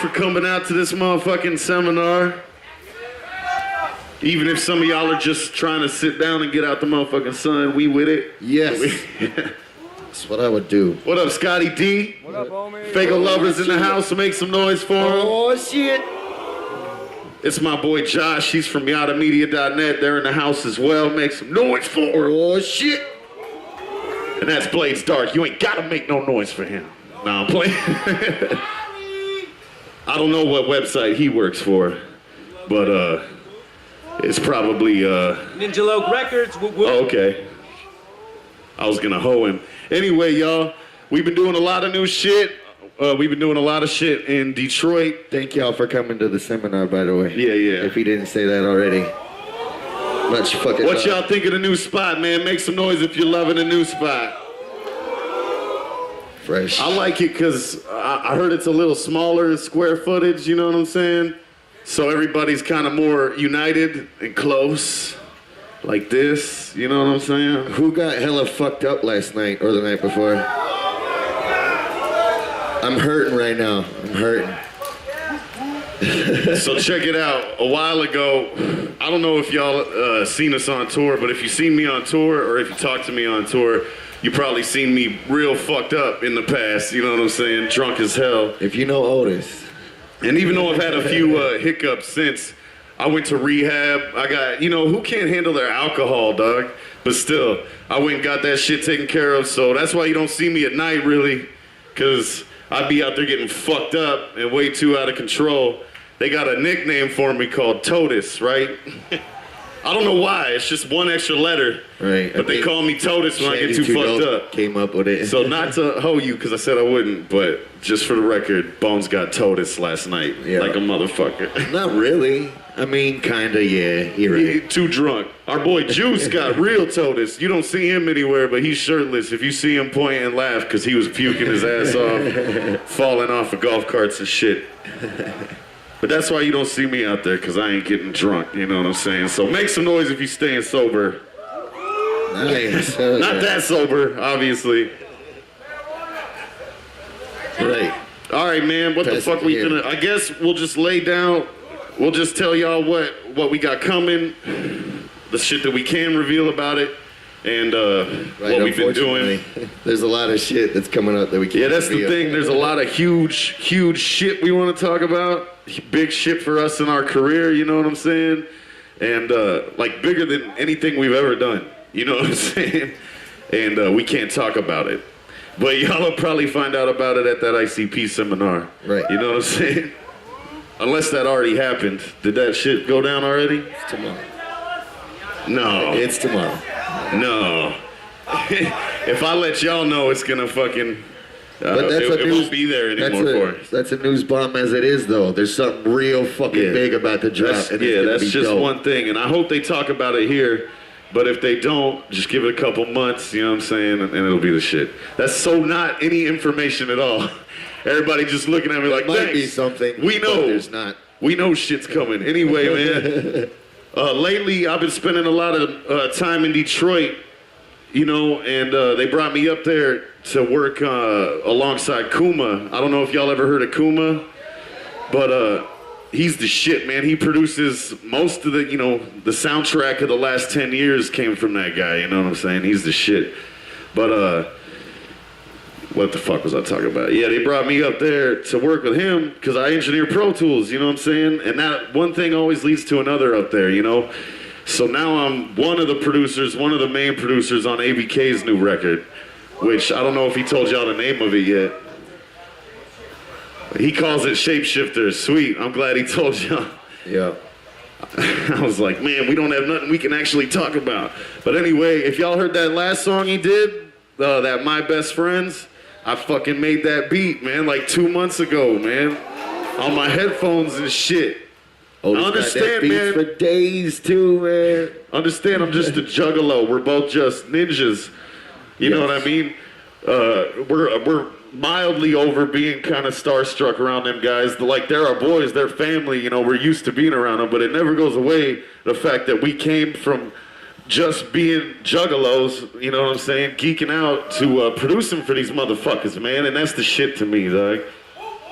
for coming out to this motherfucking seminar. Even if some of y'all are just trying to sit down and get out the motherfucking sun, we with it. Yes. That's what I would do. What up, Scottie D? What up, homie? Fago Lovers in the house, so make some noise for him. Oh, shit. It's my boy Josh. He's from YadaMedia.net. They're in the house as well. Make some noise for him. Oh, shit. And that's Blades Dark. You ain't gotta make no noise for him. Nah, I'm playing. I don't know what website he works for, but it's probably Ninja Loke Records. Oh, okay. I was gonna hoe him. Anyway, y'all, we've been doing a lot of new shit. We've been doing a lot of shit in Detroit. Thank y'all for coming to the seminar, by the way. Yeah, yeah. If he didn't say that already. Much fucking What y'all think of the new spot, man? Make some noise if you're loving the new spot. Fresh. I like it because I heard it's a little smaller in square footage, you know what I'm saying? So everybody's kind of more united and close, like this, you know what I'm saying? Who got hella fucked up last night or the night before? I'm hurting right now. I'm hurting. So check it out. A while ago, I don't know if y'all seen us on tour, but if you seen me on tour or if you talked to me on tour, you probably seen me real fucked up in the past, you know what I'm saying? Drunk as hell. If you know Otis. And even though I've had a few hiccups since, I went to rehab. I got, you know, who can't handle their alcohol, dog? But still, I went and got that shit taken care of. So that's why you don't see me at night, really, because I'd be out there getting fucked up and way too out of control. They got a nickname for me called Otis, right? I don't know why. It's just one extra letter. Right. But they call me Otis when I get too fucked up. Came up with it. So not to hoe you, because I said I wouldn't, but just for the record, Bones got Otis last night, like a motherfucker. Not really. I mean, kinda, yeah. You're right. He too drunk. Our boy Juice got real Otis. You don't see him anywhere, but he's shirtless. If you see him point and laugh, because he was puking his ass off, falling off of golf carts and shit. But that's why you don't see me out there, because I ain't getting drunk, you know what I'm saying? So make some noise if you're staying sober. Nice. Not that sober, obviously. Right. All right, man, what the fuck we gonna... I guess we'll just lay down. We'll just tell y'all what we got coming, the shit that we can reveal about it, and what we've been doing. There's a lot of shit that's coming up that we can't Yeah, that's the thing. There's a lot of huge shit we want to talk about. Big shit for us in our career, you know what I'm saying? And like bigger than anything we've ever done, you know what I'm saying? And we can't talk about it. But y'all will probably find out about it at that ICP seminar. Right. You know what I'm saying? Unless that already happened. Did that shit go down already? It's tomorrow. No. It's tomorrow. No. If I let y'all know, it's gonna fucking... But that's it won't be there anymore That's a news bomb as it is, though. There's something real fucking big about to drop. That's just dope. One thing. And I hope they talk about it here. But if they don't, just give it a couple months, you know what I'm saying? And it'll be the shit. That's so not any information at all. Everybody just looking at me like, might be something. We know. There's not. We know shit's coming. Anyway, man. Lately, I've been spending a lot of time in Detroit, you know, and they brought me up there to work alongside Kuma. I don't know if y'all ever heard of Kuma, but he's the shit, man. He produces most of the, you know, the soundtrack of the last 10 years came from that guy, you know what I'm saying? He's the shit. But what the fuck was I talking about? Yeah, they brought me up there to work with him because I engineer Pro Tools, you know what I'm saying? And that one thing always leads to another up there, you know? So now I'm one of the producers, one of the main producers on ABK's new record, which I don't know if he told y'all the name of it yet. He calls it Shapeshifter. Sweet, I'm glad he told y'all. Yeah. I was like, man, we don't have nothing we can actually talk about. But anyway, if y'all heard that last song he did, that My Best Friends, I fucking made that beat, man, like 2 months ago, man, on my headphones and shit. Oh, I understand, man. For days too, man. Understand, I'm just a juggalo. We're both just ninjas. You know what I mean? We're mildly over being kind of starstruck around them guys. Like, they're our boys, they're family. You know, we're used to being around them, but it never goes away the fact that we came from just being juggalos, you know what I'm saying, geeking out to producing for these motherfuckers, man, and that's the shit to me, dog.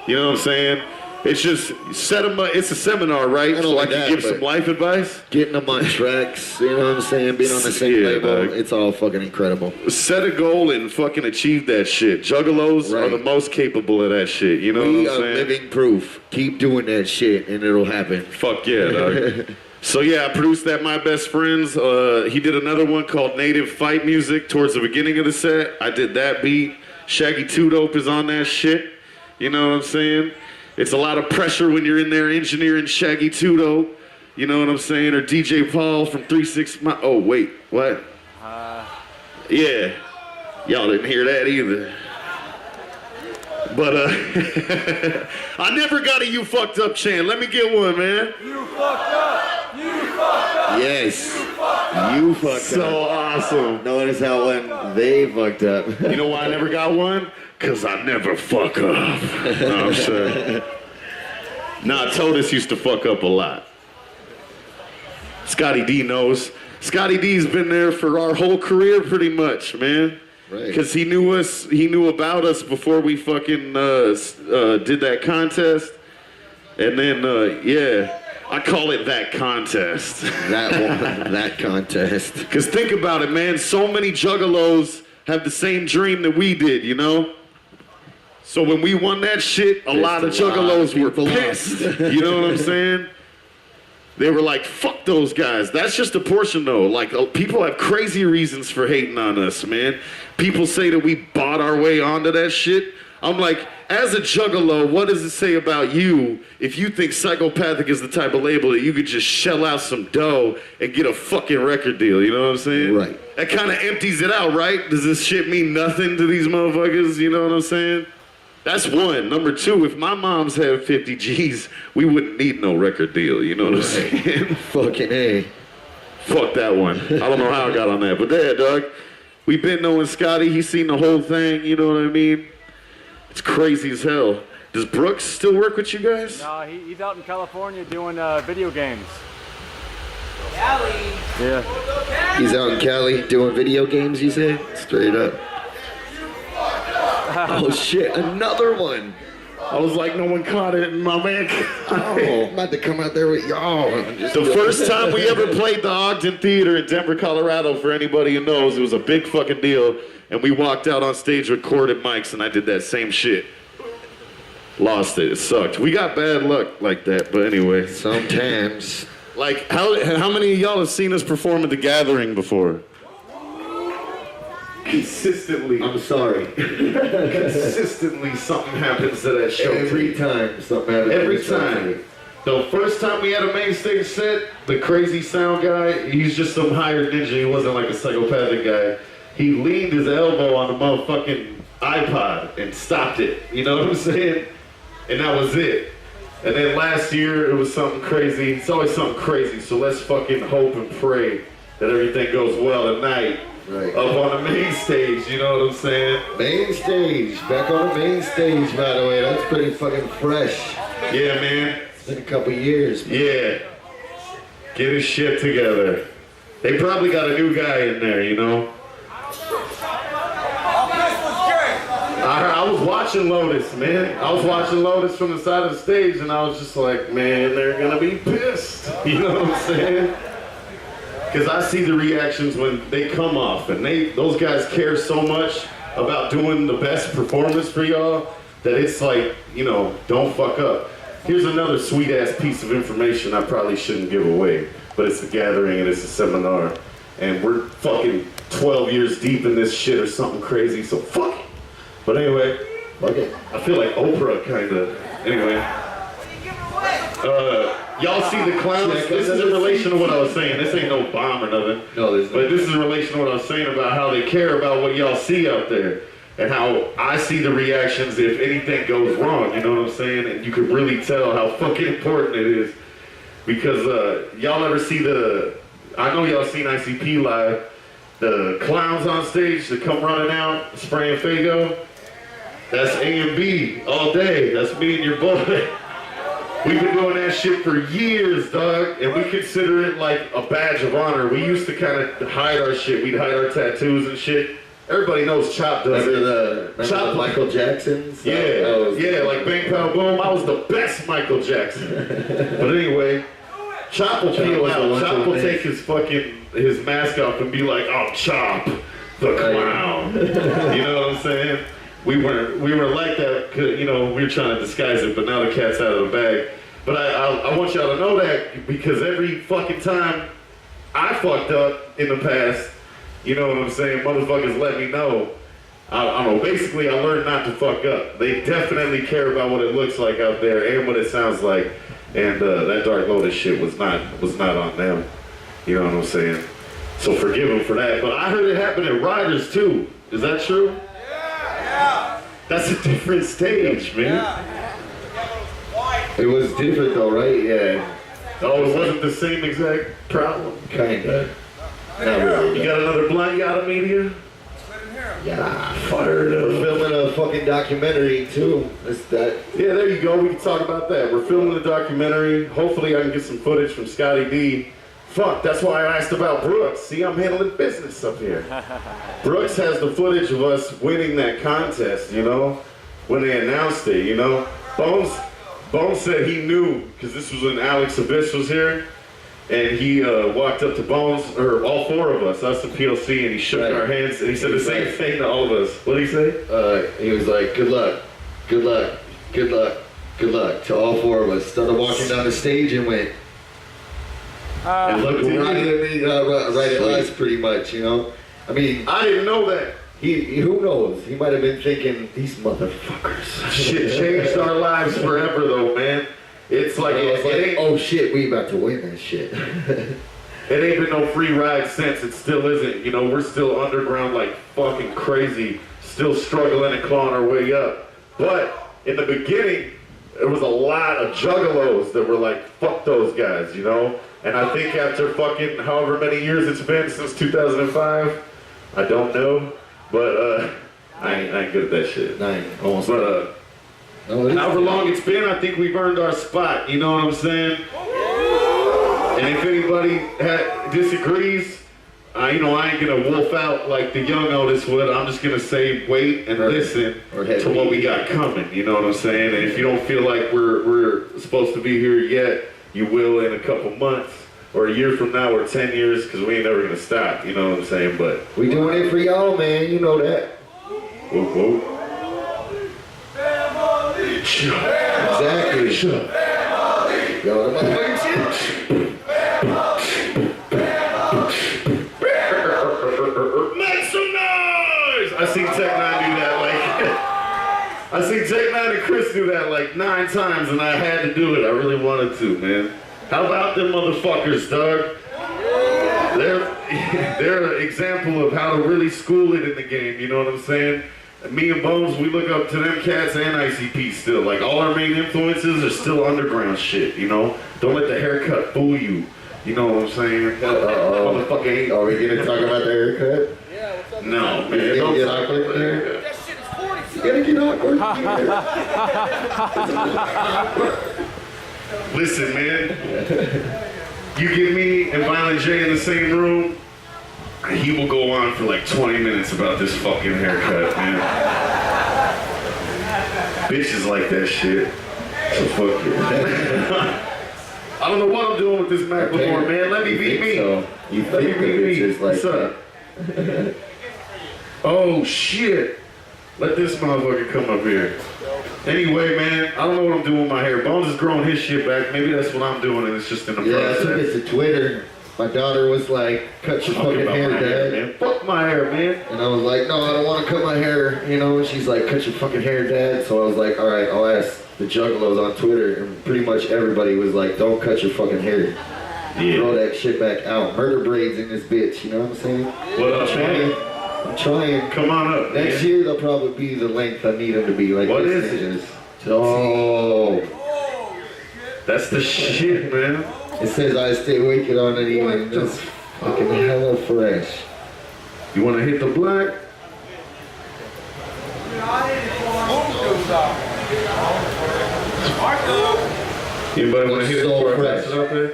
You know what I'm saying? It's just set them up. It's a seminar, right? I don't So like I can that, give but- some life advice. Getting them on tracks, you know what I'm saying? Being on the same Yeah, label, dog. it's all fucking incredible. Set a goal and fucking achieve that shit. Juggalos are Right. the most capable of that shit. You know We what I'm are saying? living proof. Keep doing that shit and it'll happen. Fuck yeah, dog. So yeah, I produced that My Best Friends. He did another one called Native Fight Music towards the beginning of the set. I did that beat. Shaggy Two Dope is on that shit. You know what I'm saying? It's a lot of pressure when you're in there engineering Shaggy Two Dope. You know what I'm saying? Or DJ Paul from 3-6 Mile. Oh wait, what? Yeah, y'all didn't hear that either. But I never got a you fucked up chant. Let me get one, man. You fucked up. You fucked up. Yes. You fucked So up. awesome. Notice how when they fucked up. You know why I never got one? Cause I never fuck up. No, I'm sure. Nah, Otis used to fuck up a lot. Scottie D knows. Scottie D's been there for our whole career pretty much, man. Right. Because he knew us, he knew about us before we fucking did that contest. And then, yeah, I call it that contest. That one, that contest. Because think about it, man. So many Juggalos have the same dream that we did, you know? So when we won that shit, a lot of Juggalos were pissed. You know what I'm saying? They were like, fuck those guys. That's just a portion, though. Like, people have crazy reasons for hating on us, man. People say that we bought our way onto that shit. I'm like, as a Juggalo, what does it say about you if you think Psychopathic is the type of label that you could just shell out some dough and get a fucking record deal? You know what I'm saying? Right. That kind of empties it out, right? Does this shit mean nothing to these motherfuckers? You know what I'm saying? That's one. Number two, if my mom's had 50 G's, we wouldn't need no record deal. You know what I'm saying? Fucking A. Fuck that one. I don't know how I got on that. But yeah, dog, we been knowing Scotty. He's seen the whole thing. You know what I mean? It's crazy as hell. Does Brooks still work with you guys? No, he's out in California doing video games. Cali. Yeah. He's out in Cali doing video games, you say? Straight up. Oh shit, another one. I was like, no one caught it, and my man. Oh, I'm about to come out there with y'all. The first time we ever played the Ogden Theater in Denver, Colorado, for anybody who knows, it was a big fucking deal. And we walked out on stage, recorded mics, and I did that same shit. Lost it. It sucked. We got bad luck like that, but anyway. Sometimes. Like, how many of y'all have seen us perform at The Gathering before? Consistently. I'm sorry. Consistently something happens to that show. Every time something happens. Every time. The first time we had a main stage set, the crazy sound guy, he's just some hired ninja. He wasn't like a psychopathic guy. He leaned his elbow on the motherfucking iPod and stopped it. You know what I'm saying? And that was it. And then last year, it was something crazy. It's always something crazy. So let's fucking hope and pray that everything goes well tonight. Right. Up on the main stage, you know what I'm saying? Main stage. Back on the main stage, by the way. That's pretty fucking fresh. Yeah, man. It's been a couple years. Man. Yeah. Get his shit together. They probably got a new guy in there, you know? I was watching Lotus, man. I was watching Lotus from the side of the stage, and I was just like, man, they're gonna be pissed. You know what I'm saying? Because I see the reactions when they come off, and those guys care so much about doing the best performance for y'all that it's like, you know, don't fuck up. Here's another sweet-ass piece of information I probably shouldn't give away, but it's a gathering and it's a seminar, and we're fucking 12 years deep in this shit or something crazy, so fuck it. But anyway, Okay. I feel like Oprah, kinda. Anyway. Y'all see the clowns? This is in relation to what I was saying. This ain't no bomb or nothing. No, there's But this is in relation to what I was saying about how they care about what y'all see out there. And how I see the reactions if anything goes wrong, you know what I'm saying? And you can really tell how fucking important it is. Because y'all ever see I know y'all seen ICP live, the clowns on stage that come running out, spraying Fago? That's AMB all day. That's me and your boy. We've been doing that shit for years, dog, and we consider it like a badge of honor. We used to kind of hide our shit. We'd hide our tattoos and shit, Everybody knows Chop does it. Remember the Michael Jackson stuff? Yeah, like Bang Pow Boom. I was the best Michael Jackson. But anyway, Chop will peel out. Chop will take his mask off and be like, "Oh, Chop, the clown." You know what I'm saying? We were like that, 'cause, you know, we were trying to disguise it, but now the cat's out of the bag. But I want y'all to know that, because every fucking time I fucked up in the past, you know what I'm saying, motherfuckers let me know. I don't know, basically I learned not to fuck up. They definitely care about what it looks like out there and what it sounds like. And that Dark Lotus shit was not on them. You know what I'm saying? So forgive them for that. But I heard it happen at Riders too. Is that true? Yeah. That's a different stage, man. Yeah. It was different though, right? Yeah. Oh, it wasn't the same exact problem? Kinda. Not really. You got another blunt you out of media? Yeah. Fired up. We're filming a fucking documentary too. It's that. Yeah, there you go. We can talk about that. We're filming a documentary. Hopefully I can get some footage from Scottie D. Fuck, that's why I asked about Brooks. See, I'm handling business up here. Brooks has the footage of us winning that contest, you know, when they announced it, you know. Bonez said he knew, because this was when Alex Abyss was here, and he walked up to Bonez, or all four of us and PLC, and he shook our hands, and he said the same thing to all of us. What did he say? He was like, good luck, good luck, good luck, good luck to all four of us. Started walking down the stage and went, and looked right at me, right at us pretty much, you know. I mean, I didn't know that. Who knows? He might have been thinking, these motherfuckers. Shit changed our lives forever though, man. It's like, oh shit, we about to win that shit. It ain't been no free ride since. It still isn't. You know, we're still underground like fucking crazy, still struggling and clawing our way up. But in the beginning, there was a lot of juggalos that were like, fuck those guys, you know? And I think after fucking however many years it's been since 2005, I don't know, but I ain't good at that shit. Almost. But however long it's been, I think we've earned our spot. You know what I'm saying? And if anybody disagrees, you know, I ain't gonna wolf out like the young Otis would. I'm just gonna say wait and listen to what we got coming. You know what I'm saying? And if you don't feel like we're supposed to be here yet, you will in a couple months or a year from now or 10 years, because we ain't never gonna stop. You know what I'm saying? But we doing it for y'all, man. You know that. Whoop, whoop. Exactly. Yo, the motherfucking shit. Make some noise! I seen Tech 9 do that like I seen Tech 9 and Chris do that like 9 times, and I had to do it. I really wanted to, man. How about them motherfuckers, dog? They're an example of how to really school it in the game, you know what I'm saying? Me and Bones, we look up to them cats and ICP still. Like, all our main influences are still underground shit, you know? Don't let the haircut fool you. You know what I'm saying? Motherfucking. Are we gonna talk about the haircut? Yeah, what's up? No, man. Don't get talk awkward about the haircut. That shit is 40. You gotta get awkward. Listen, man. You get me and Violent J in the same room, and he will go on for like 20 minutes about this fucking haircut, man. Bitches like that shit. So fuck you. I don't know what I'm doing with this Macklemore, man. Let me beat me. So. You Let me think beat me. bitches like What's up? Oh shit. Let this motherfucker come up here. Anyway, man, I don't know what I'm doing with my hair. Bones is growing his shit back. Maybe that's what I'm doing, and it's just in the I took process. it to Twitter. My daughter was like, cut your fucking hair, Dad. Man. Fuck my hair, man. And I was like, no, I don't want to cut my hair, you know? And she's like, cut your fucking hair, Dad. So I was like, all right, I'll ask the Juggalos on Twitter. And pretty much everybody was like, don't cut your fucking hair. Yeah. Throw that shit back out. Murder braids in this bitch, you know what I'm saying? What up, man? I'm trying. Come on up. Next man. year, they'll probably be the length I need them to be. Like What this is it? Oh. That's the shit, man. It says I stay wicked on it even. That's fucking hella fresh. You want to hit the black? Anybody want to hit it So before I fresh. pass it up there?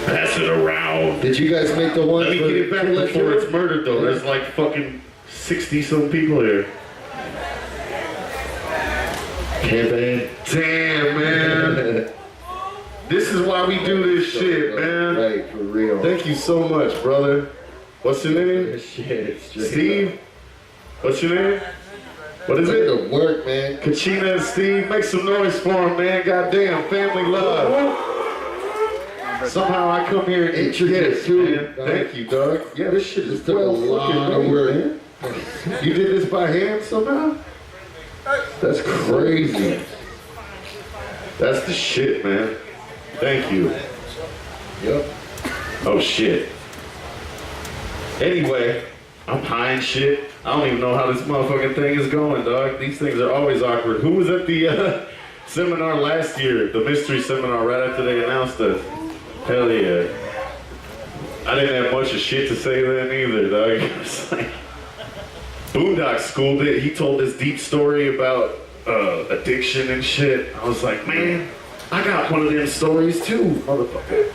Pass it around. Did you guys make the one Let me for get it back before it's murdered, though. There's like fucking 60-some people here. Campaign. Damn, man. This is why we do this shit, man. Right, for real. Thank you so much, brother. What's your name? Shit, Steve? What's your name? What is it? The work, man. Kachina and Steve, make some noise for him, man. Goddamn, family love. Somehow I come here and Intricate, too, man. Thank you, dog. Yeah, this shit is took a lot of work, man. You did this by hand somehow? That's crazy. That's the shit, man. Thank you. Yep. Oh shit. Anyway, I'm high and shit. I don't even know how this motherfucking thing is going, dog. These things are always awkward. Who was at the seminar last year? The mystery seminar right after they announced us. Hell yeah. I didn't have much of shit to say then either, dog. It was like, Boondock schooled it. He told this deep story about addiction and shit. I was like, man, I got one of them stories too, motherfucker.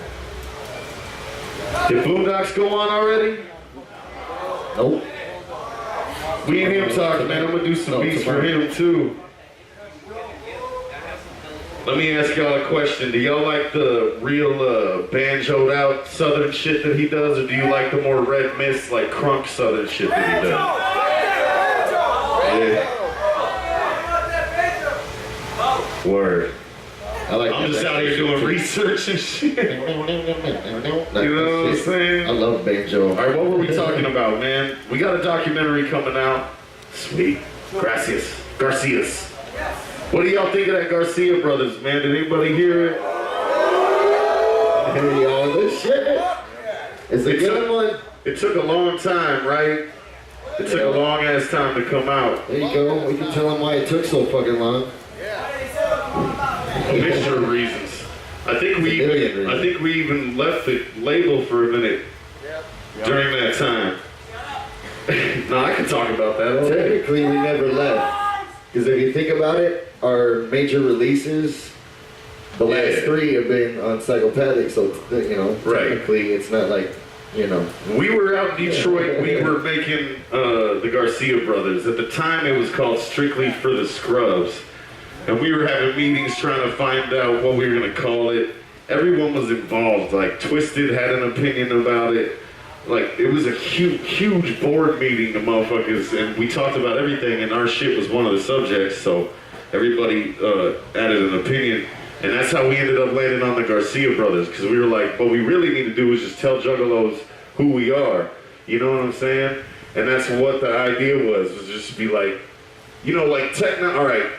Did Boondocks go on already? Nope. We and him talking, man. I'm gonna do some beats for him too. Let me ask y'all a question. Do y'all like the real banjoed out southern shit that he does, or do you like the more red mist, like crunk southern shit that he does? Yeah. Word. I'm just out here doing research and shit. You know what I'm saying? I love banjo. All right, what were we talking about, man? We got a documentary coming out. Sweet. Garcias. What do y'all think of that Garcia Brothers, man? Did anybody hear it? Hey, y'all, this shit. It's a good one. It took a long time, right? It took a long ass time to come out. There you go. We can tell them why it took so fucking long. A mixture of reasons. I think we even left the label for a minute during that time. No, I can talk about that. Okay. Technically, we never left. Because if you think about it, our major releases, the last 3 have been on Psychopathic, so, you know, technically it's not like, you know. We were out in Detroit, we were making the Garcia Brothers. At the time, it was called Strictly for the Scrubs. And we were having meetings trying to find out what we were going to call it. Everyone was involved. Like, Twisted had an opinion about it. Like, it was a huge board meeting, the motherfuckers, and we talked about everything, and our shit was one of the subjects, so everybody added an opinion. And that's how we ended up landing on the Garcia Brothers, because we were like, what we really need to do is just tell Juggalos who we are. You know what I'm saying? And that's what the idea was just be like, you know, like techno, all right.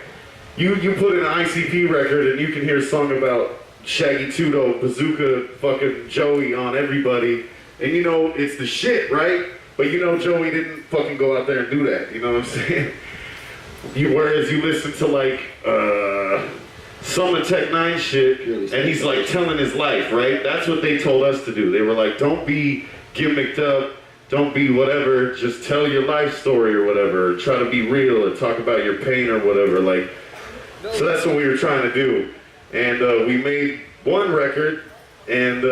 You put in an ICP record and you can hear a song about Shaggy Tudo, Bazooka, fucking Joey on everybody, and you know it's the shit, right? But you know Joey didn't fucking go out there and do that, you know what I'm saying? Whereas you listen to like some of Tech 9 shit, and he's like telling his life, right? That's what they told us to do. They were like, don't be gimmicked up, don't be whatever, just tell your life story or whatever, or try to be real and talk about your pain or whatever, like. So that's what we were trying to do. And we made one record and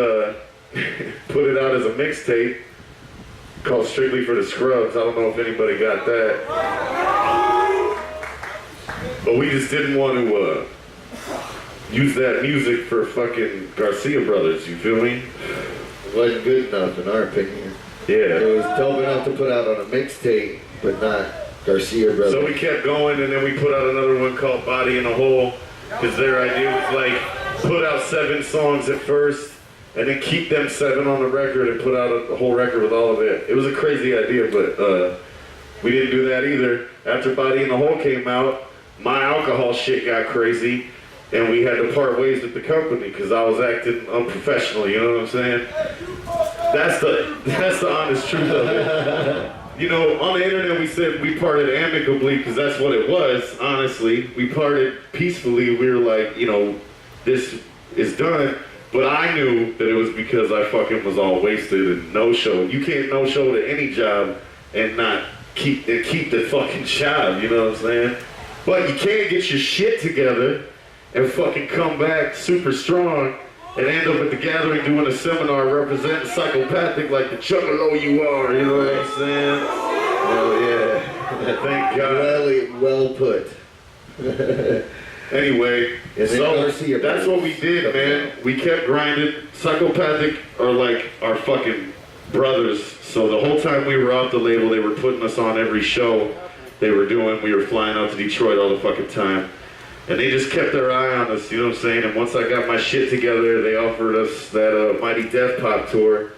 put it out as a mixtape called Strictly for the Scrubs. I don't know if anybody got that. But we just didn't want to use that music for fucking Garcia Brothers, you feel me? It wasn't good enough in our opinion. Yeah. It was dope enough to put out on a mixtape, but not Garcia Brothers. So we kept going, and then we put out another one called Body in a Hole, because their idea was like, put out 7 songs at first, and then keep them 7 on the record and put out a whole record with all of it. It was a crazy idea, but we didn't do that either. After Body in a Hole came out, my alcohol shit got crazy, and we had to part ways with the company because I was acting unprofessional, you know what I'm saying? That's the honest truth of it. You know, on the internet we said we parted amicably because that's what it was, honestly. We parted peacefully. We were like, you know, this is done. But I knew that it was because I fucking was all wasted and no-show. You can't no-show to any job and not keep the fucking job, you know what I'm saying? But you can't get your shit together and fucking come back super strong and end up at the gathering doing a seminar representing Psychopathic like the Juggalo you are, you know what I'm saying? Oh yeah. Thank God. Well put. Anyway, so that's what we did, man. We kept grinding. Psychopathic are like our fucking brothers. So the whole time we were off the label, they were putting us on every show they were doing. We were flying out to Detroit all the fucking time. And they just kept their eye on us, you know what I'm saying? And once I got my shit together, they offered us that Mighty Death Pop tour.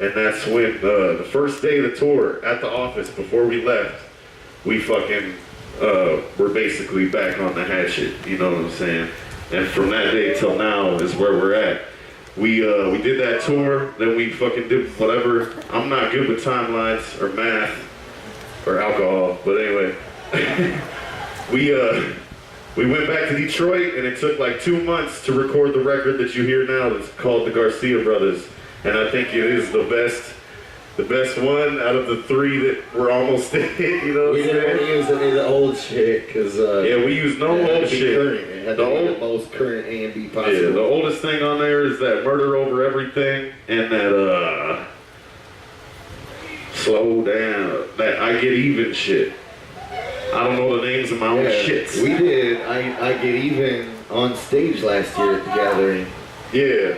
And that's when the first day of the tour at the office, before we left, we fucking we're basically back on the hatchet, you know what I'm saying? And from that day till now is where we're at. We did that tour, then we fucking did whatever. I'm not good with timelines or math or alcohol, but anyway. We went back to Detroit and it took like 2 months to record the record that you hear now that's called the Garcia Brothers. And I think it is the best one out of the 3 that were almost in, you know what I'm saying? We didn't use any of the old shit, because... yeah, we used no old shit. It had to be the most current AMB possible. Yeah, the oldest thing on there is that Murder Over Everything and that, Slow Down, that I Get Even shit. I don't know the names of my own shits. We did I Get Even on stage last year at the gathering. Yeah.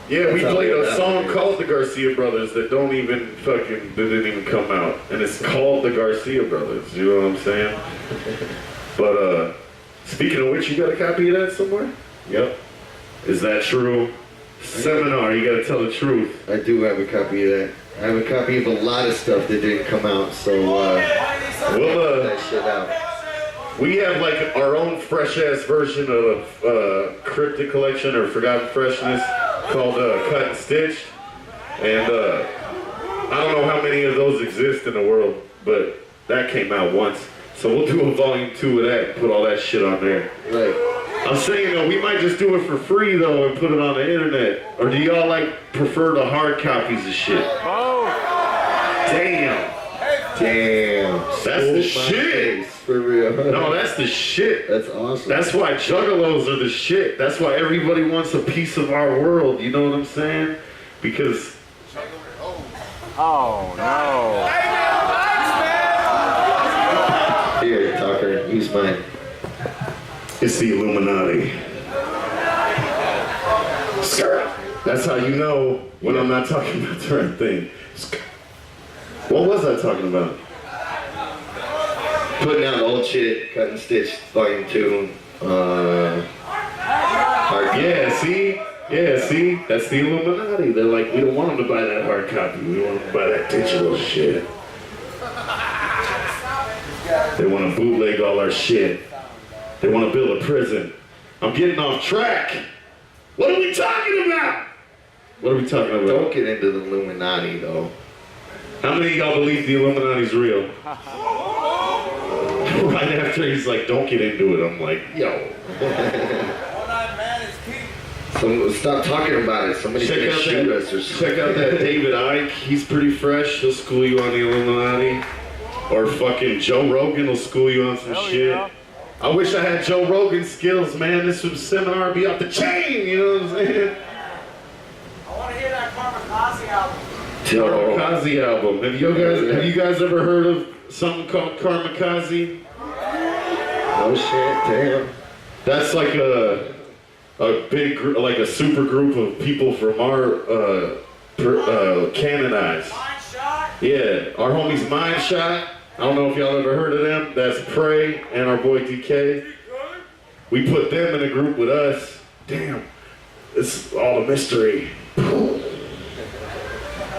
Yeah, we That's played how a song called the Garcia Brothers that didn't even come out. And it's called the Garcia Brothers, you know what I'm saying? But speaking of which, you got a copy of that somewhere? Yep. Is that true? Seminar, you gotta tell the truth. I do have a copy of that. I have a copy of a lot of stuff that didn't come out, so we'll that shit out. We have like our own fresh ass version of Cryptic Collection or Forgotten Freshness called Cut and Stitched. And I don't know how many of those exist in the world, but that came out once. So we'll do a volume 2 of that and put all that shit on there. Right. I'm saying though, we might just do it for free though and put it on the internet. Or do y'all like prefer the hard copies of shit? Oh! Damn. That's the shit. For real. No, that's the shit. That's awesome. That's why Juggalos are the shit. That's why everybody wants a piece of our world. You know what I'm saying? Because... Oh, no. Here, Tucker, use mine. It's the Illuminati. That's how you know when I'm not talking about the right thing. What was I talking about? Putting out old shit, Cut and Stitched, volume 2. Yeah, see? That's the Illuminati. They're like, we don't want them to buy that hard copy. We want them to buy that digital shit. They want to bootleg all our shit. They want to build a prison. I'm getting off track. What are we talking about? What are we talking about? Don't get into the Illuminati, though. How many of y'all believe the Illuminati's real? Right after he's like, don't get into it, I'm like, yo. Stop talking about it. Somebody's gonna shoot us or something. Check out that David Icke. He's pretty fresh. He'll school you on the Illuminati. Or fucking Joe Rogan will school you on some shit. Yeah. I wish I had Joe Rogan's skills, man. This seminar would be off the chain, you know what I'm saying? I want to hear that Kamikaze album. Kamikaze album. Have you guys ever heard of something called Kamikaze? Oh shit, damn. That's like a big group, like a super group of people from our Canonized. Yeah, our homies Mind Shot. I don't know if y'all ever heard of them. That's Prey and our boy DK. We put them in a group with us. Damn, it's all a mystery.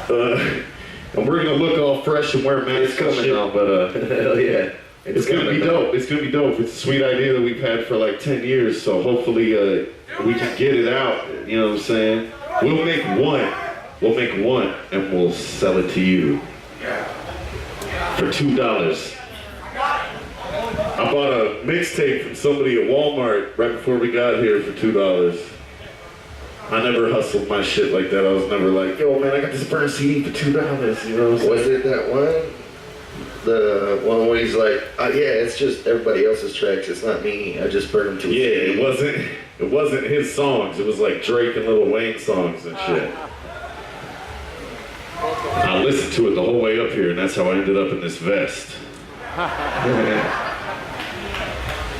And we're gonna look all fresh and wear masks coming out, but hell yeah. It's gonna be dope. It's gonna be dope. It's a sweet idea that we've had for like 10 years, so hopefully we can get it out, you know what I'm saying? We'll make one and we'll sell it to you for $2. I bought a mixtape from somebody at Walmart right before we got here for $2. I never hustled my shit like that. I was never like, yo man, I got this burn CD for $2, you know what I'm saying? Was it that one? The one where he's like, yeah, it's just everybody else's tracks, it's not me, I just burned them to a CD. Yeah, it wasn't. it wasn't his songs. It was like Drake and Lil Wayne songs and shit. I listened to it the whole way up here, and that's how I ended up in this vest.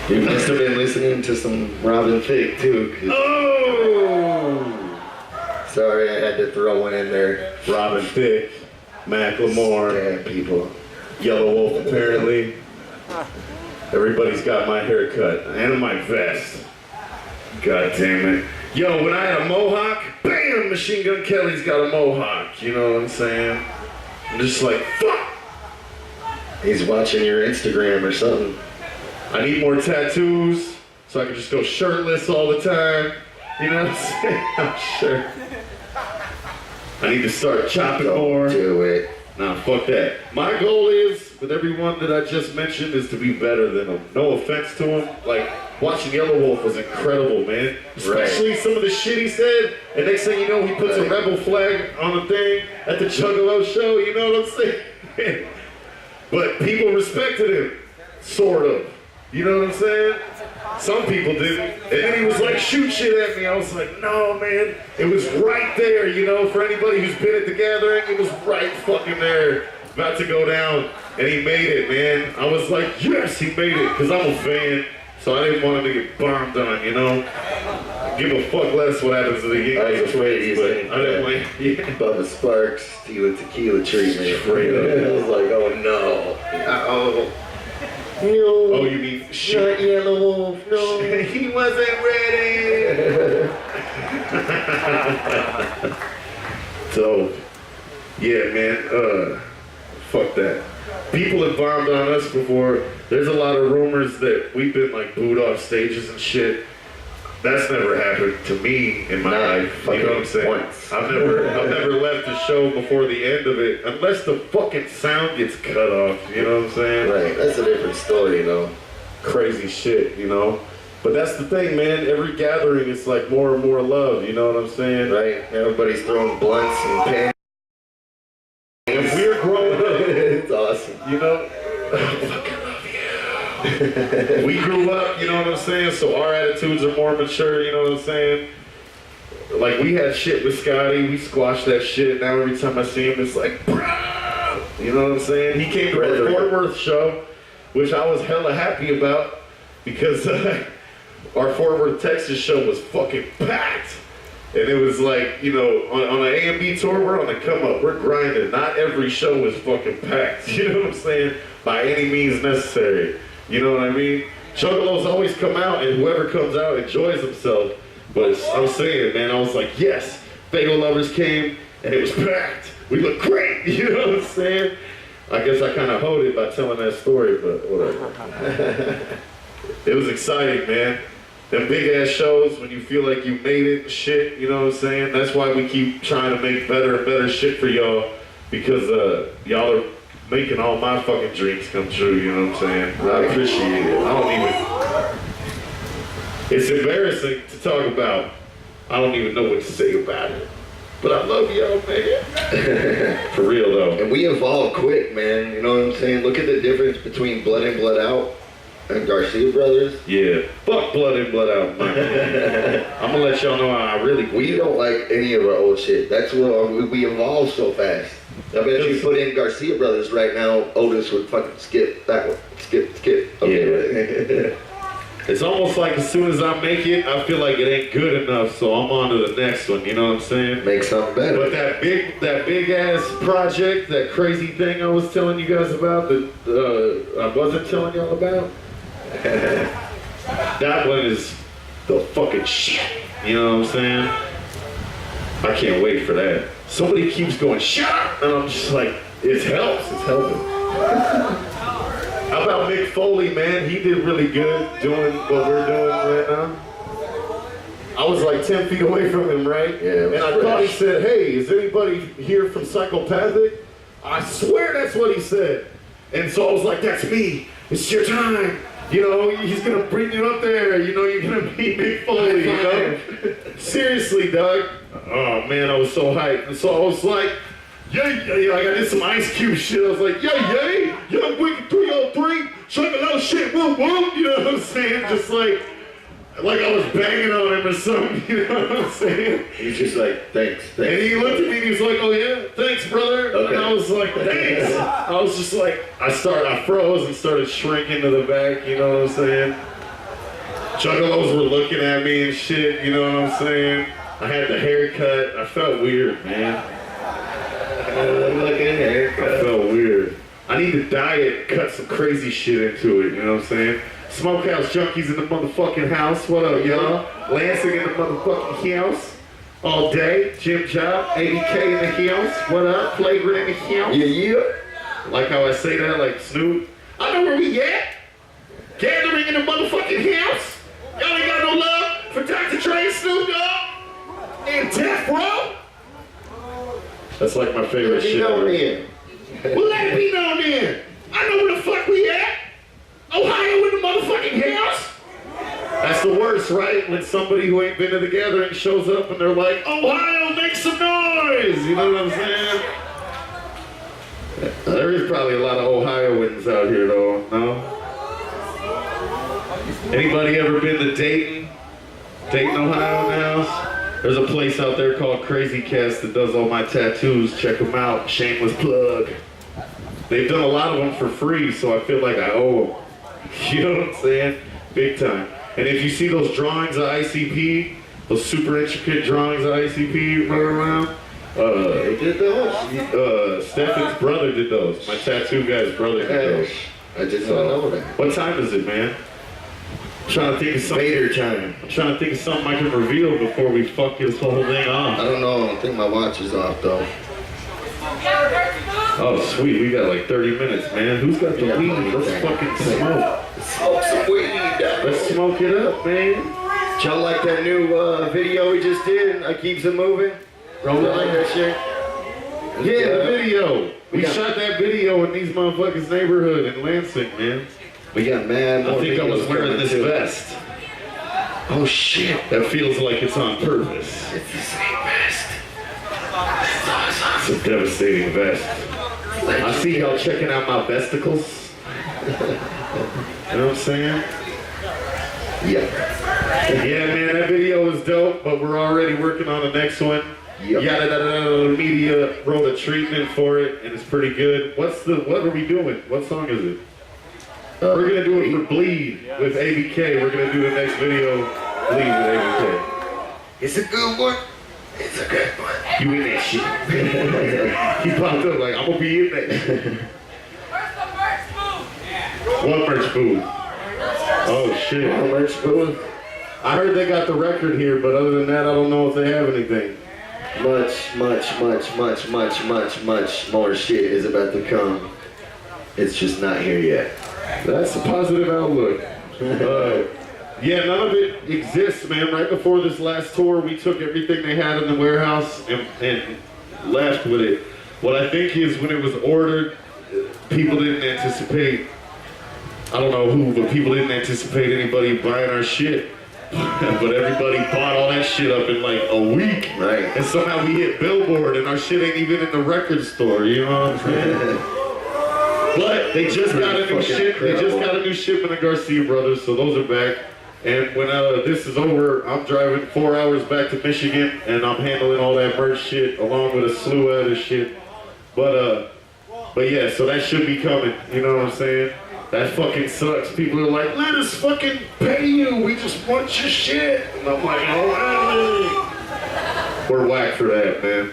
You must have been listening to some Robin Thicke too. Oh! Sorry, I had to throw one in there. Robin Thicke, Macklemore, Damn people. Yellow Wolf apparently. Everybody's got my haircut and my vest. God damn it. Yo, when I had a mohawk, bam, Machine Gun Kelly's got a mohawk. You know what I'm saying? I'm just like, fuck! He's watching your Instagram or something. I need more tattoos so I can just go shirtless all the time. You know what I'm saying? I'm sure. I need to start chopping more. Do it. Nah, fuck that. My goal is, with everyone that I just mentioned, is to be better than them. No offense to them. Like, watching Yellow Wolf was incredible, man. Especially some of the shit he said. And next thing you know, he puts a rebel flag on the thing at the Juggalos show. You know what I'm saying? But people respected him. Sort of. You know what I'm saying? Some people didn't. And then he was like, shoot shit at me. I was like, no, man. It was right there, you know, for anybody who's been at the gathering, it was right fucking there. About to go down. And he made it, man. I was like, yes, he made it. Because I'm a fan. So I didn't want him to get bombed on, you know? Give a fuck less what happens to the game. I was afraid but I didn't like, Bubba Sparks, stealing tequila treatment. Straight up. I was like, oh no. Uh-oh. No. Oh, you mean Not shit? Yellow Wolf, no. He wasn't ready. So, yeah, man, fuck that. People have bombed on us before. There's a lot of rumors that we've been like booed off stages and shit. That's never happened to me in my life. You know what I'm saying? Once. I've never left a show before the end of it, unless the fucking sound gets cut off. You know what I'm saying? Right, that's a different story, though. Crazy shit, you know? But that's the thing, man. Every gathering is like more and more love, you know what I'm saying? Right, everybody's throwing blunts and pans. If we're growing up, It's awesome. you know, I fucking love you. We grew up, you know what I'm saying? So our attitudes are more mature, you know what I'm saying? Like, we had shit with Scottie, we squashed that shit. Now every time I see him, it's like, bro! You know what I'm saying? He came to our Fort Worth show, which I was hella happy about, because our Fort Worth, Texas show was fucking packed. And it was like, you know, on an AMB tour, we're on the come up, we're grinding. Not every show is fucking packed, you know what I'm saying? By any means necessary, you know what I mean? Juggalos always come out, and whoever comes out enjoys himself. But I'm saying, man, I was like, yes, Fatal Lovers came, and it was packed. We look great, you know what I'm saying? I guess I kind of hoed it by telling that story, but whatever. It was exciting, man. Them big ass shows when you feel like you made it and shit, you know what I'm saying? That's why we keep trying to make better and better shit for y'all, because y'all are making all my fucking dreams come true, you know what I'm saying? I appreciate it. I don't even... It's embarrassing to talk about. I don't even know what to say about it. But I love y'all, man. For real, though. And we evolved quick, man. You know what I'm saying? Look at the difference between Blood In, Blood Out and Garcia Brothers. Yeah. Fuck Blood In, Blood Out, man. I'm gonna let y'all know how I really... We don't like any of our old shit. That's where we evolved so fast. I bet if you put in Garcia Brothers right now, Otis would fucking skip that one. Skip. Okay, Yeah. It's almost like as soon as I make it, I feel like it ain't good enough, so I'm on to the next one, you know what I'm saying? Make something better. But that big ass project, that crazy thing I was telling you guys about, that I wasn't telling y'all about, that one is the fucking shit, you know what I'm saying? I can't wait for that. Somebody keeps going, shut up, and I'm just like, it helps, it's helping. How about Mick Foley, man? He did really good doing what we're doing right now. I was like 10 feet away from him, right? Yeah. And I thought he said, hey, is anybody here from Psychopathic? I swear that's what he said. And so I was like, that's me. It's your time. You know, he's going to bring you up there. You know, you're going to be Mick Foley, you know? Seriously, dog. Oh, man, I was so hyped. And so I was like, yeah, like I did some Ice Cube shit. I was like, yeah, Young Wicked 303, Juggalos shit, whoop, whoop, you know what I'm saying? Just like, like I was banging on him or something, you know what I'm saying? He's just like, thanks. And he looked at me and he was like, oh yeah, thanks brother. Okay. And I was like, thanks. I was just like, I froze and started shrinking to the back, you know what I'm saying? Juggalos were looking at me and shit, you know what I'm saying? I had the haircut. I felt weird, man. Looking haircut. I felt weird. I need to diet, cut some crazy shit into it, you know what I'm saying? Smokehouse Junkies in the motherfucking house. What up, y'all? Lansing in the motherfucking house. All day. Jim Job. ABK in the house. What up? Flagrant in the house. Yeah. Like how I say that, like Snoop. I know where we at. Gathering in the motherfucking house. Y'all ain't got no love for Dr. Dre and Snoop Dogg and Death Row. That's like my favorite shit. Well, let it be known then. I know where the fuck we at. Ohio in the motherfucking house. That's the worst, right? When somebody who ain't been to the gathering shows up and they're like, Ohio, make some noise. You know what I'm saying? There is probably a lot of Ohioans out here, though. No? Anybody ever been to Dayton? Dayton, Ohio now? There's a place out there called Crazy Cast that does all my tattoos. Check them out. Shameless plug. They've done a lot of them for free, so I feel like I owe them. You know what I'm saying? Big time. And if you see those drawings of ICP, those super intricate drawings of ICP running around, they did those? Stefan's brother did those. My tattoo guy's brother did those. I just don't know that. What time is it, man? I'm trying to think of something. Vader time. I'm trying to think of something I can reveal before we fuck this whole thing I off. don't know. I think my watch is off though. Oh, sweet. We got like 30 minutes, man. Who's got the weed? Let's fucking smoke. Smoke some weed. Let's smoke it up, man. Y'all like that new video we just did? I Keeps It Moving? Y'all like that shit? Yeah, the video. We got- shot that video in these motherfuckers' neighborhood in Lansing, man. We got mad more I think I was videos wearing coming, this too. vest. Oh shit. That feels like it's on purpose. It's the same vest. It's a devastating vest. I see y'all checking out my vesticles. You know what I'm saying? Yeah. Yeah, man, that video was dope, but we're already working on the next one. Yep. Yada Media wrote a treatment for it, and it's pretty good. What are we doing? What song is it? We're gonna do it for Bleed with ABK. We're gonna do the next video, Bleed with ABK. It's a good one. It's a good one. You in that shit. He popped up like, I'm gonna be in that shit. What merch booth? Oh shit. Merch booth. I heard they got the record here, but other than that, I don't know if they have anything. Much more shit is about to come. It's just not here yet. That's a positive outlook. Yeah, none of it exists, man. Right before this last tour, we took everything they had in the warehouse and left with it. What I think is when it was ordered, people didn't anticipate, I don't know who, but people didn't anticipate anybody buying our shit. But everybody bought all that shit up in like a week. Right. And somehow we hit Billboard and our shit ain't even in the record store, you know what I'm saying? But they just got a new ship. They just got a new shipment of Garcia Brothers, so those are back. And when this is over, I'm driving 4 hours back to Michigan, and I'm handling all that merch shit along with a slew of other shit. But yeah, so that should be coming. You know what I'm saying? That fucking sucks. People are like, let us fucking pay you. We just want your shit. And I'm like, all right. We're whack for that, man.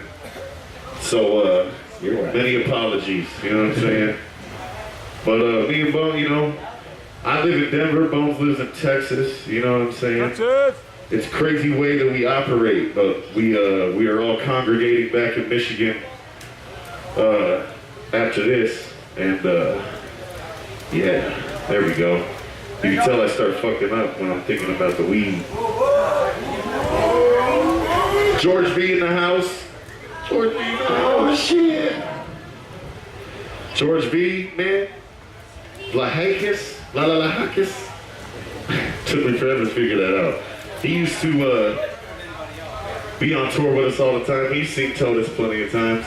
So many apologies. You know what I'm saying? But me and Bone, you know, I live in Denver, Bones lives in Texas, you know what I'm saying? That's it. It's a crazy way that we operate, but we are all congregating back in Michigan after this, and yeah, there we go. You can tell I start fucking up when I'm thinking about the weed. George B in the house. George B in the house. Oh shit. George B, man. Lahakis. Took me forever to figure that out. He used to be on tour with us all the time. He's seen Otis plenty of times.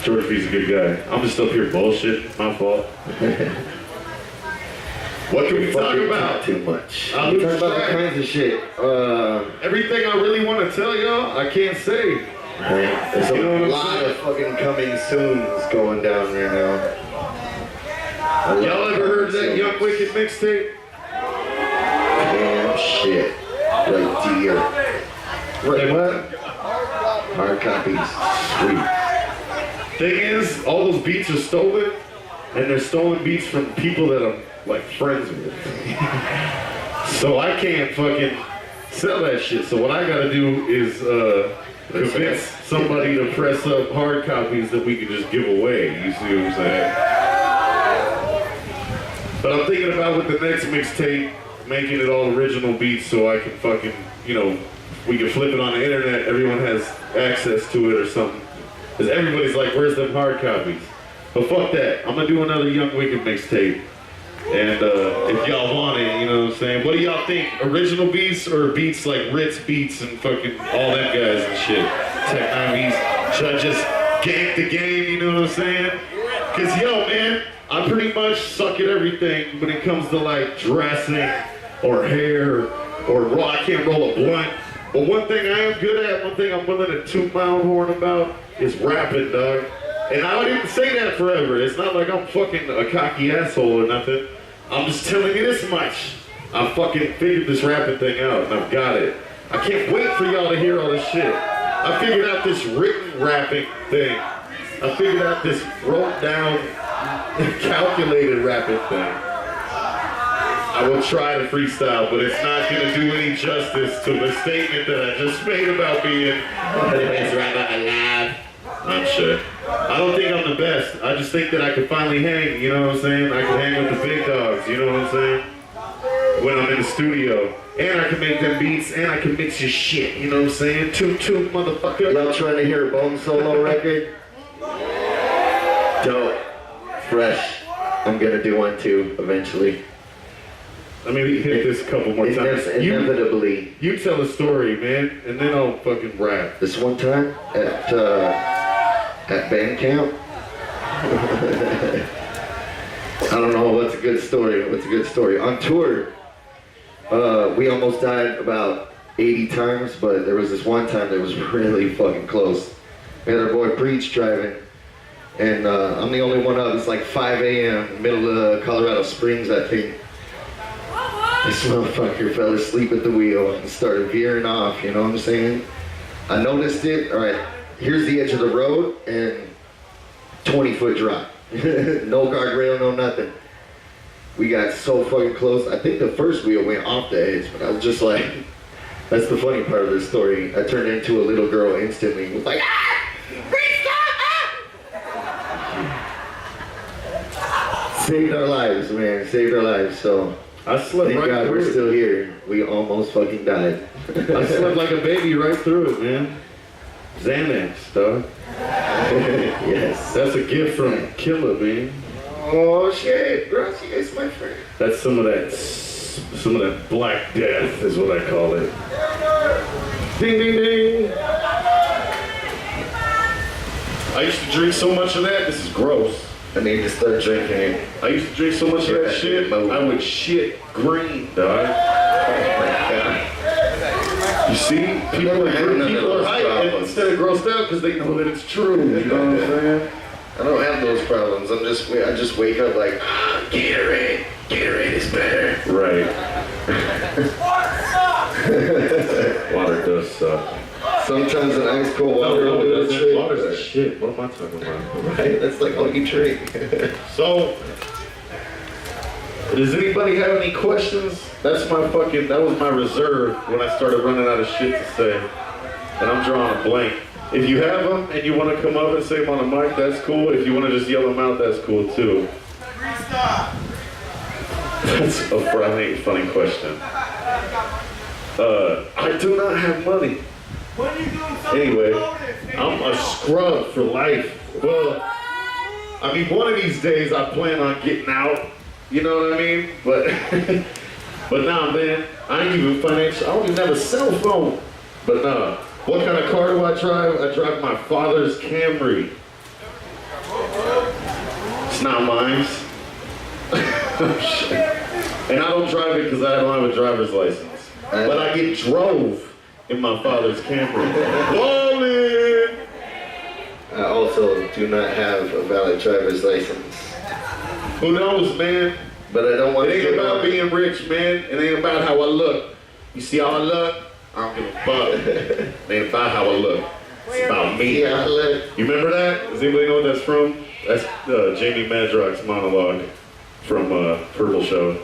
George B's a good guy. I'm just up here bullshit. My fault. What can we talk Fucking about? too much. I'll We lose talk about all track. kinds of shit. Everything I really want to tell y'all, I can't say. There's You know what a I'm lot saying? of fucking coming soons going down right now. Y'all ever heard that Young Wicked mixtape? Damn shit. Right dear. Right, what? Hard copies. Sweet. Thing is, all those beats are stolen, and they're stolen beats from people that I'm like friends with. So I can't fucking sell that shit. So what I gotta do is convince somebody to press up hard copies that we can just give away. You see what I'm saying? But I'm thinking about with the next mixtape, making it all original beats so I can fucking, you know, we can flip it on the internet, everyone has access to it or something. Because everybody's like, where's them hard copies? But fuck that, I'm gonna do another Young Wicked mixtape. And if y'all want it, you know what I'm saying? What do y'all think? Original beats or beats like Ritz Beats and fucking all them guys and shit? Tech 90s. Should I just gank the game, you know what I'm saying? Cause yo, man, I pretty much suck at everything when it comes to like dressing or hair or raw. I can't roll a blunt. But one thing I am good at, one thing I'm willing to toot my own horn about is rapping, dog. And I don't even say that forever. It's not like I'm fucking a cocky asshole or nothing. I'm just telling you this much. I fucking figured this rapping thing out and I've got it. I can't wait for y'all to hear all this shit. I figured out this written rapping thing. I figured out this wrote down, calculated rapping thing. I will try to freestyle, but it's not going to do any justice to the statement that I just made about being the best rapper alive. I'm sure. I don't think I'm the best. I just think that I can finally hang, you know what I'm saying? I can hang with the big dogs, you know what I'm saying? When I'm in the studio. And I can make them beats, and I can mix your shit, you know what I'm saying? Toot toot, motherfucker. Y'all trying to hear a Bone solo record? Dope. Fresh. I'm gonna do one too, eventually. Let me hit this a couple more times. Inevitably. You tell a story, man, and then I'll fucking rap. This one time at band camp. I don't know what's a good story. On tour, we almost died about 80 times, but there was this one time that was really fucking close. We had our boy Preach driving, and I'm the only one up. It's like 5 a.m., middle of Colorado Springs, I think. This motherfucker fell asleep at the wheel and started veering off, you know what I'm saying? I noticed it. All right, here's the edge of the road and 20-foot drop. No guardrail, no nothing. We got so fucking close. I think the first wheel went off the edge, but I was just like, that's the funny part of this story. I turned into a little girl instantly. Was like, ah! Saved our lives, man. Saved our lives, so. I slept Thank right God through we're it. still here. We almost fucking died. I slept like a baby right through it, man. Xanax, dog. Yes. That's a gift from Killer, man. Oh shit, Gracias, my friend. That's some of that black death is what I call it. Ding, ding, ding. I used to drink so much of that. This is gross. I need to start drinking it. I used to drink so much of that shit. I would shit green, dog. You see, people are hyped instead of grossed out because they know that it's true. You know what I'm saying? I don't have those problems. I just wake up like, Gatorade. Gatorade is better. Right. Water does suck. Sometimes an ice cold water No, will it do the doesn't. trick. Water's a shit. What am I talking about? Right? That's like all you drink. So, does anybody have any questions? That was my reserve when I started running out of shit to say. And I'm drawing a blank. If you have them and you want to come up and say them on the mic, that's cool. If you want to just yell them out, that's cool too. That's a funny question. I do not have money. Anyway, I'm a scrub for life. Well, I mean, one of these days I plan on getting out. You know what I mean? But nah, man, I ain't even financial. I don't even have a cell phone. But nah, what kind of car do I drive? I drive my father's Camry. It's not mine. And I don't drive it because I don't have a driver's license. But I get drove in my father's Camry. Ballin'! I also do not have a valid driver's license. Who knows, man? But I don't want to. It ain't about being rich, man. It ain't about how I look. You see how I look? I don't give a fuck. It ain't about how I look. It's about me. Yeah, I look. You remember that? Does anybody know what that's from? That's Jamie Madrox's monologue from Purple Show.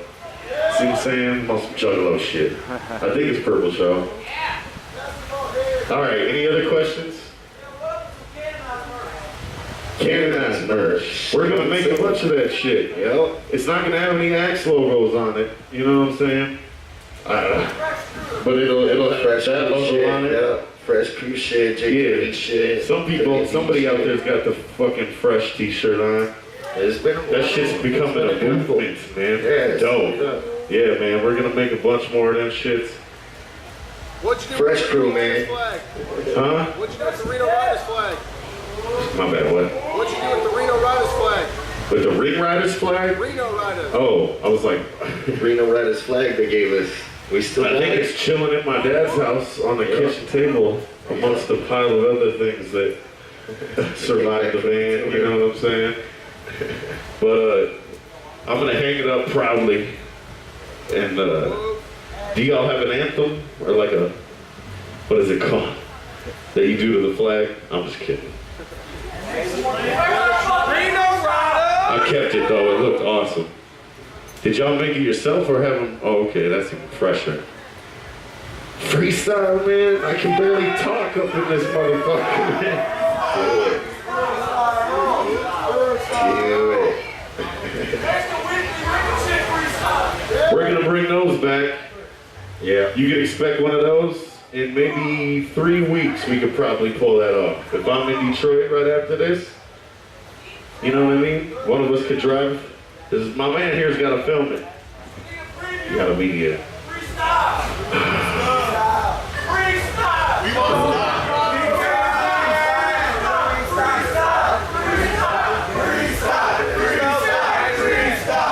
See what I'm saying? On some Juggalo shit. I think it's Purple Show. All right, any other questions? Canonized merch. We're gonna make a bunch of that shit. Yep. It's not gonna have any Axe logos on it. You know what I'm saying? But it'll have Fresh that crew logo shit. on it. Yep. Fresh crew shit. JK shit. Somebody out there's got the fucking fresh T-shirt on. It's been a That shit's becoming a movement, man. Yeah, dope. Yeah, man. We're gonna make a bunch more of them shits. What'd you do Fresh with the crew, Reno man. Flag? Huh? What'd you do with the Reno Riders flag? My bad. What? What'd you do with the Reno Riders flag? With the Ring Riders flag? Reno Riders. Oh, I was like, Reno Riders flag they gave us. We still I got think it. it's chilling at my dad's house on the kitchen table amongst a pile of other things that survived the band, you know what I'm saying? But I'm gonna hang it up proudly. And do y'all have an anthem or like a, what is it called, that you do to the flag? I'm just kidding. I kept it though, it looked awesome. Did y'all make it yourself or have them? Oh, okay, that's even fresher. Freestyle, man. I can barely talk up in this motherfucker, man. Do it. We're gonna bring those back. Yeah. You can expect one of those in maybe 3 weeks. We could probably pull that off. If I'm in Detroit right after this, you know what I mean? One of us could drive. Cause my man here's gotta film it. You gotta be here.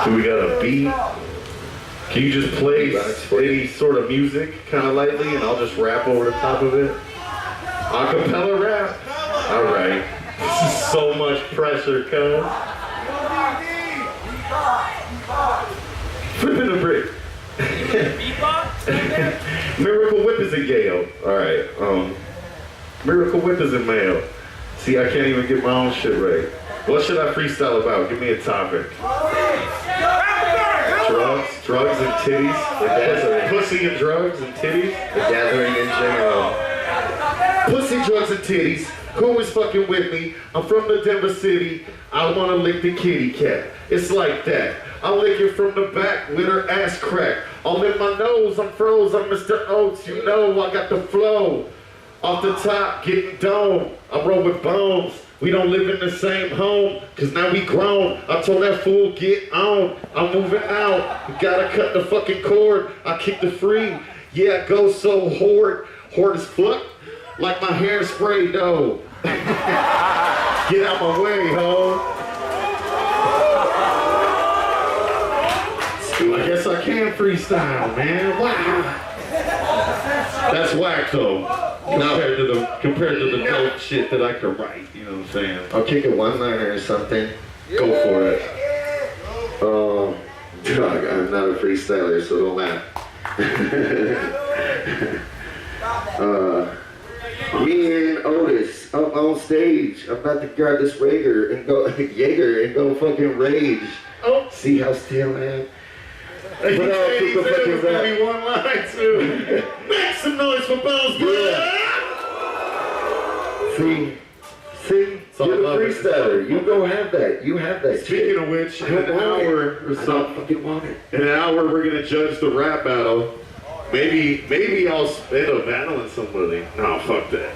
Do we got a beat? Can you just play any sort of music kind of lightly and I'll just rap over the top of it? Acapella rap? Alright. This is so much pressure, cuz. Flipping the brick. Miracle Whip is in Gale. Alright, Miracle Whip is in Mayo. See, I can't even get my own shit right. What should I freestyle about? Give me a topic. Drugs and titties. Pussy and drugs and titties. The gathering in general. Pussy, drugs, and titties. Who is fucking with me? I'm from the Denver city. I wanna lick the kitty cat. It's like that. I'll lick it from the back with her ass crack. All in my nose, I'm froze. I'm Mr. Oates. You know I got the flow. Off the top, getting dome. I roll with bones. We don't live in the same home, cause now we grown. I told that fool, get on. I'm moving out. You gotta cut the fucking cord. I kick the free. Yeah, I go so hard as fuck. Like my hairspray though. Get out my way, ho. I guess I can freestyle, man. Wow. That's whack though. Compared to the dope shit that I could write, you know what I'm saying? I'll kick a one-liner or something. Go for it. Dog, I'm not a freestyler, so don't laugh. Me and Otis up on stage. I'm about to grab this Jaeger and go fucking rage. Oh. See how still I am? He But said keep the it fucking was gonna rap. be one line too. Make some noise for Bonez Dub. See, all you're the love it. freestyler. You go have that. You have that Speaking shit. of which, in I an don't want hour it. or I so, don't fucking want it. in an hour we're gonna judge the rap battle. Maybe I'll end up battling somebody. No, fuck that.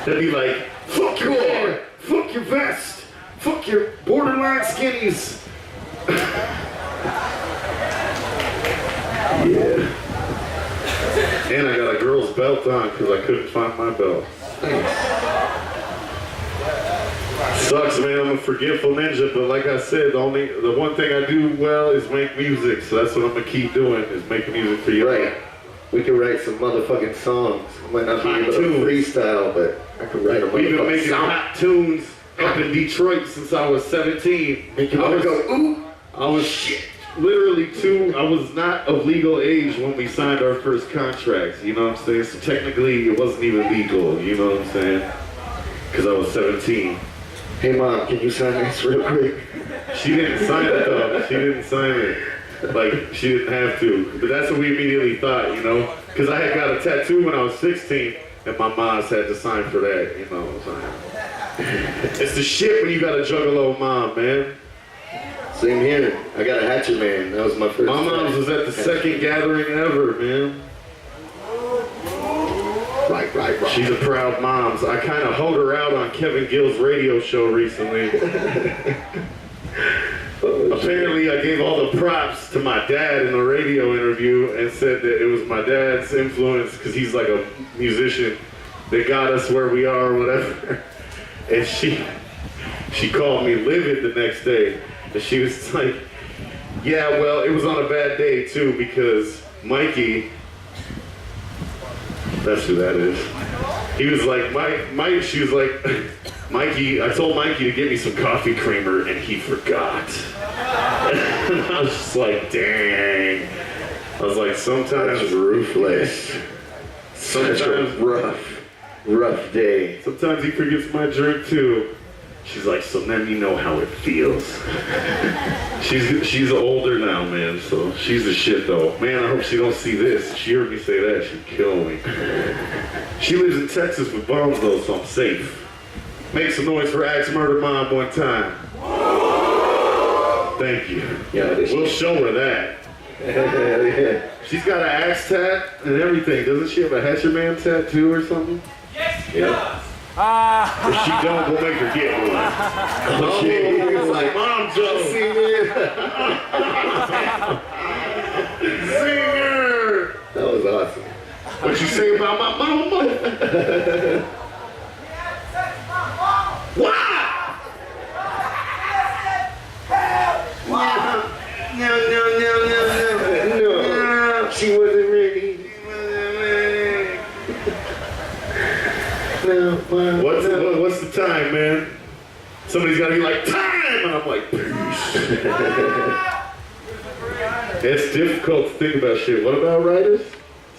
They'll be like, fuck your hair, fuck your vest, fuck your borderline skinnies. Yeah. And I got a girl's belt on because I couldn't find my belt. Thanks. Sucks, man. I'm a forgetful ninja, but like I said, the one thing I do well is make music. So that's what I'm gonna keep doing, is making music for you. Right. We could write some motherfucking songs. I might not be able to freestyle, but I could write a We've been motherfucking making song. hot tunes up in Detroit since I was 17. Make you wanna go, ooh. I was literally I was not of legal age when we signed our first contracts, you know what I'm saying? So technically it wasn't even legal, you know what I'm saying? Because I was 17. Hey mom, can you sign this real quick? She didn't sign it though. She didn't sign it. Like, she didn't have to. But that's what we immediately thought, you know? Because I had got a tattoo when I was 16, and my mom's had to sign for that, you know what I'm saying? It's the shit when you got a Juggalo mom, man. Same here. I got a hatchet man. That was my first. My mom's was at the second gathering ever, man. Right. She's a proud mom. So I kind of hold her out on Kevin Gill's radio show recently. Apparently, I gave all the props to my dad in a radio interview and said that it was my dad's influence, because he's like a musician, that got us where we are or whatever. And she called me livid the next day. And she was like, yeah, well, it was on a bad day too, because Mikey, that's who that is. He was like, Mike, she was like, Mikey, I told Mikey to get me some coffee creamer and he forgot. And I was just like, dang. I was like, sometimes That's ruthless. Such a rough day. Sometimes he forgets my drink too. She's like, so then you know how it feels. She's older now, man, so she's the shit though. Man, I hope she don't see this. She heard me say that, she'd kill me. She lives in Texas with bombs though, so I'm safe. Make some noise for Axe Murder Mom one time. Thank you. Yeah, we'll show her that. Yeah. She's got an axe tat and everything. Doesn't she have a Hatcher Man tattoo or something? Yes, she Yeah. does. If she don't, we'll make her get one. Oh, shit. He's like, Mom, just Singer! That was awesome. What you say about my mama? What? No, she wasn't ready. What's the time, man? Somebody's got to be like, time! And I'm like, peace. It's difficult to think about shit. What about writers?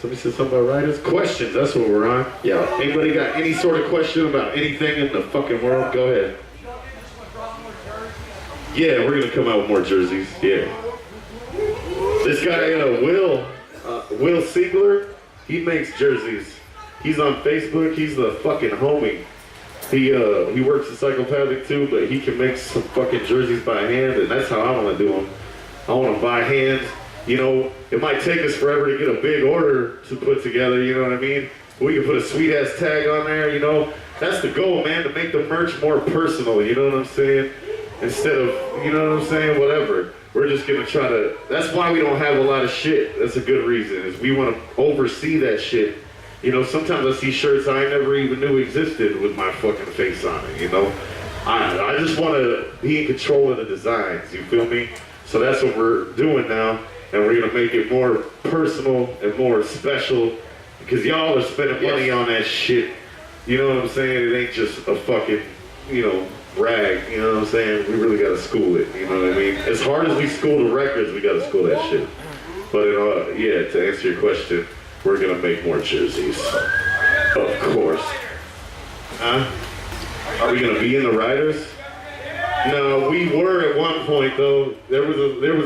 Somebody said something about writers? Questions, that's what we're on. Yeah. Anybody got any sort of question about anything in the fucking world? Go ahead. Yeah, we're gonna come out with more jerseys. Yeah. This guy, Will Siegler, he makes jerseys. He's on Facebook. He's the fucking homie. He works at Psychopathic too, but he can make some fucking jerseys by hand, and that's how I want to do them. I want them by hand. You know, it might take us forever to get a big order to put together. You know what I mean? We can put a sweet ass tag on there. You know, that's the goal, man, to make the merch more personal. You know what I'm saying? Instead of, you know what I'm saying, whatever. We're just gonna try to. That's why we don't have a lot of shit. That's a good reason. Is we want to oversee that shit. You know, sometimes I see shirts I never even knew existed with my fucking face on it, you know? I just want to be in control of the designs, you feel me? So that's what we're doing now, and we're going to make it more personal and more special, because y'all are spending money on that shit. You know what I'm saying? It ain't just a fucking, you know, rag, you know what I'm saying? We really got to school it, you know what I mean? As hard as we school the records, we got to school that shit. But, yeah, to answer your question, we're gonna make more jerseys. Of course. Huh? Are we gonna be in the Riders? No, we were at one point though. There was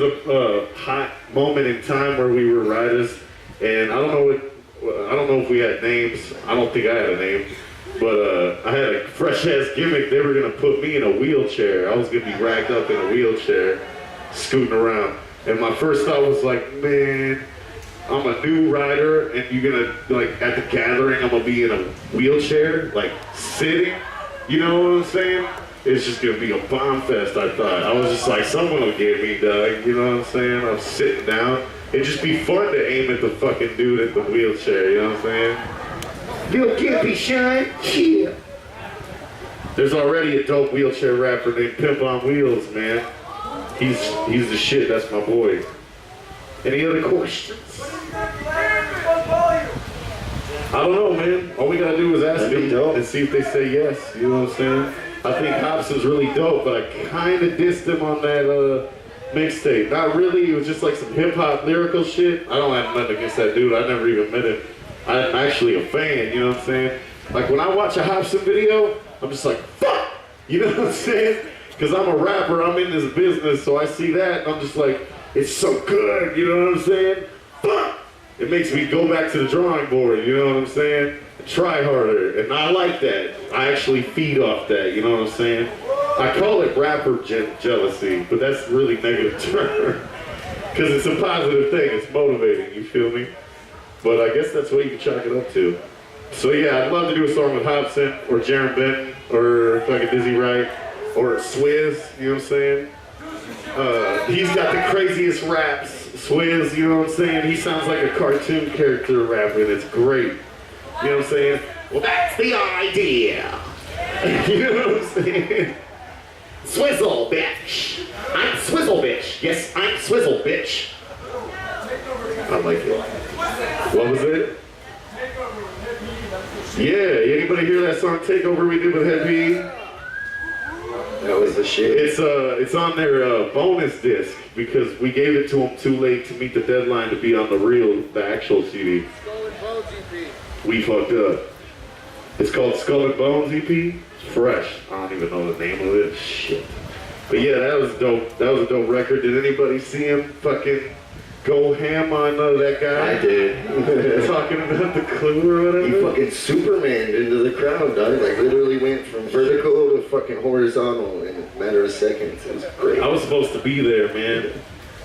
a hot moment in time where we were Riders, and I don't know if we had names. I don't think I had a name, but I had a fresh ass gimmick. They were gonna put me in a wheelchair. I was gonna be racked up in a wheelchair, scooting around. And my first thought was like, man, I'm a new rider, and you're gonna, like, at the gathering, I'm gonna be in a wheelchair, like, sitting, you know what I'm saying? It's just gonna be a bomb fest, I thought. I was just like, someone will get me, dog, you know what I'm saying? I'm sitting down. It'd just be fun to aim at the fucking dude at the wheelchair, you know what I'm saying? Bill Gimpy, shine, yeah. There's already a dope wheelchair rapper named Pimp on Wheels, man. He's the shit. That's my boy. Any other questions? I don't know, man. All we gotta do is ask them and see if they say yes. You know what I'm saying? I think Hobson's really dope, but I kind of dissed him on that mixtape. Not really. It was just like some hip hop lyrical shit. I don't have nothing against that dude. I never even met him. I'm actually a fan. You know what I'm saying? Like when I watch a Hobson video, I'm just like, fuck. You know what I'm saying? Because I'm a rapper. I'm in this business, so I see that and I'm just like, it's so good. You know what I'm saying? Fuck. It makes me go back to the drawing board, you know what I'm saying? Try harder, and I like that. I actually feed off that, you know what I'm saying? I call it rapper jealousy, but that's a really negative term. Because it's a positive thing, it's motivating, you feel me? But I guess that's what you can chalk it up to. So yeah, I'd love to do a song with Hobson, or Jaron Benton, or fucking Dizzy Wright, or Swizz, you know what I'm saying? He's got the craziest raps. Swizz, you know what I'm saying? He sounds like a cartoon character rapper, and it's great. You know what I'm saying? Well, that's the idea. You know what I'm saying? Swizzle, bitch. I'm Swizzle, bitch. Yes, I'm Swizzle, bitch. I like it. What was it? Yeah, anybody hear that song Takeover we did with Heavy? That was the shit. It's on their bonus disc because we gave it to them too late to meet the deadline to be on the actual CD. Skull and Bones EP. We fucked up. It's called Skull and Bones EP. It's fresh. I don't even know the name of it. Shit. But yeah, that was dope. That was a dope record. Did anybody see him fucking go ham on that guy? I did. Talking about the clue or whatever? He fucking Supermaned into the crowd, dog. Like literally went from vertical to fucking horizontal in a matter of seconds. It was great. I was supposed to be there, man.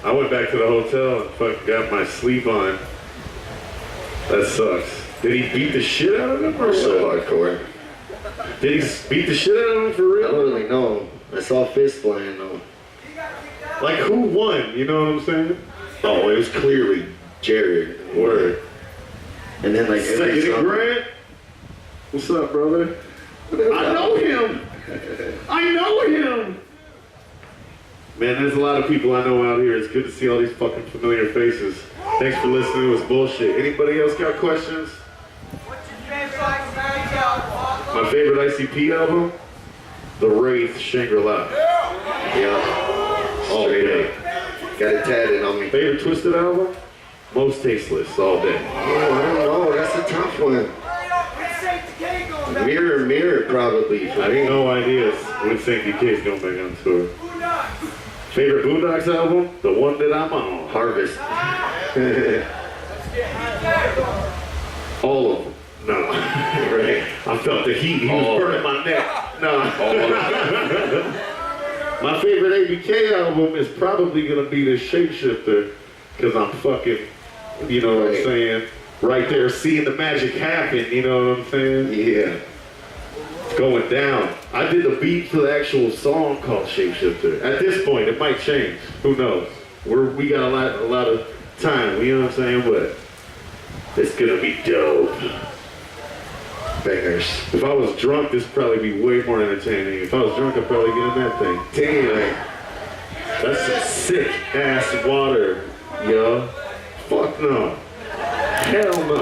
I went back to the hotel and fucking got my sleep on. That sucks. Did he beat the shit out of him or So what? hardcore. Did he beat the shit out of him for I real? don't really know. I saw fists flying though. Like who won? You know what I'm saying? Oh, it was clearly Jared. Word. And then like every Second song- Grant? What's up, brother? I know him. I know him. Man, there's a lot of people I know out here. It's good to see all these fucking familiar faces. Thanks for listening. It was bullshit. Anybody else got questions? What's your favorite ICP album? My favorite ICP album? The Wraith Shangri-La. Yeah. All day. Got it tatted on me. Favorite Twisted album? Most Tasteless. All day. Oh, I don't know. That's a tough one. Mirror, mirror, probably. I For have me. no ideas when St. DK's going back on tour. Favorite Boondocks album? The one that I'm on. Harvest. All of them. No. Right. I felt the heat. He was burning my neck. No. My favorite ABK album is probably going to be the Shapeshifter. Because I'm fucking, you know what I'm saying? Right there seeing the magic happen, you know what I'm saying? Yeah. It's going down. I did the beat for the actual song called Shapeshifter. At this point, it might change. Who knows? We got a lot of time, you know what I'm saying? But it's gonna be dope. Bangers. If I was drunk, this would probably be way more entertaining. If I was drunk, I'd probably get in that thing. Damn. That's some sick ass water, yo. Fuck no. Hell no.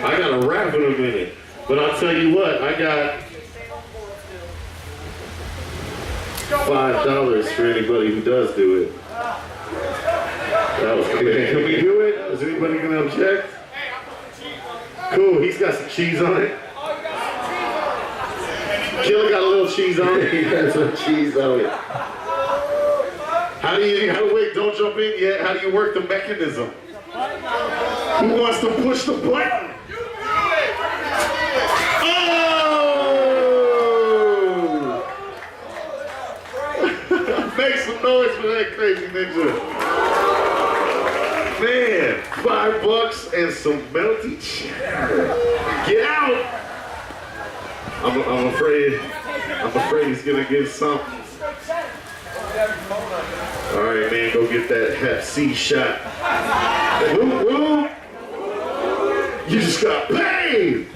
I gotta rap in a minute. But I'll tell you what, I got $5 for anybody who does do it. That was quick. Can we do it? Is anybody gonna object? Cool, he's got some cheese on it. Killer got a little cheese on it. He got some cheese on it. Wait, don't jump in yet. How do you work the mechanism? Who wants to push the button? Oh! Make some noise for that crazy ninja. Man, $5 and some melty cheddar. Get out! I'm afraid he's gonna get something. All right, man, go get that Hep C shot. Woo, woo. You just got paid.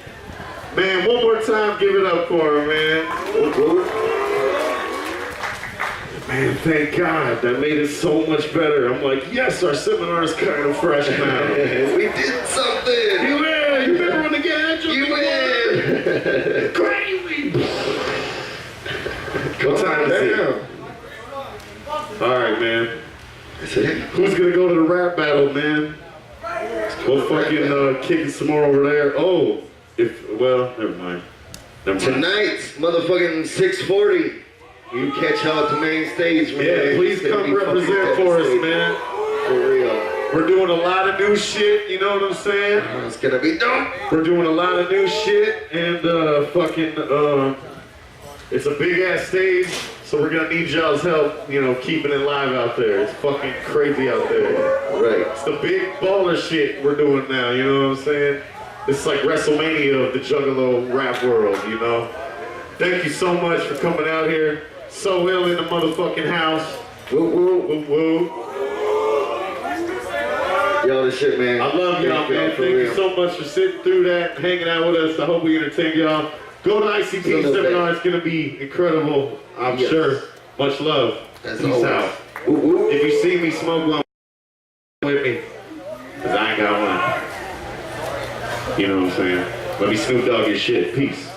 Man, one more time, give it up for him, man. Man, thank God. That made it so much better. I'm like, yes, our seminar is kind of fresh now. We did something. You win. You better run again. You win. Crazy. What time is it? All right, man. Who's gonna go to the rap battle, man? We'll fucking kick it some more over there. Oh, well, never mind. Tonight's motherfucking 6:40. You catch out the main stage, man. Yeah, please come represent for us, man. For real. We're doing a lot of new shit, you know what I'm saying? It's gonna be dope. We're doing a lot of new shit, and it's a big ass stage, so we're gonna need y'all's help, you know, keeping it live out there. It's fucking crazy out there. Right. It's the big baller shit we're doing now, you know what I'm saying? It's like WrestleMania of the Juggalo rap world, you know? Thank you so much for coming out here. So ill in the motherfucking house. Woo woo woo woo. Y'all the shit, man. I love y'all, man. Thank you so much for sitting through that, hanging out with us. I hope we entertain y'all. Go to ICP seminar. It's gonna be incredible. I'm sure. Much love. As Peace always. out. If you see me smoke one with me, cause I ain't got one. You know what I'm saying? Let me Snoop Dogg your shit. Peace.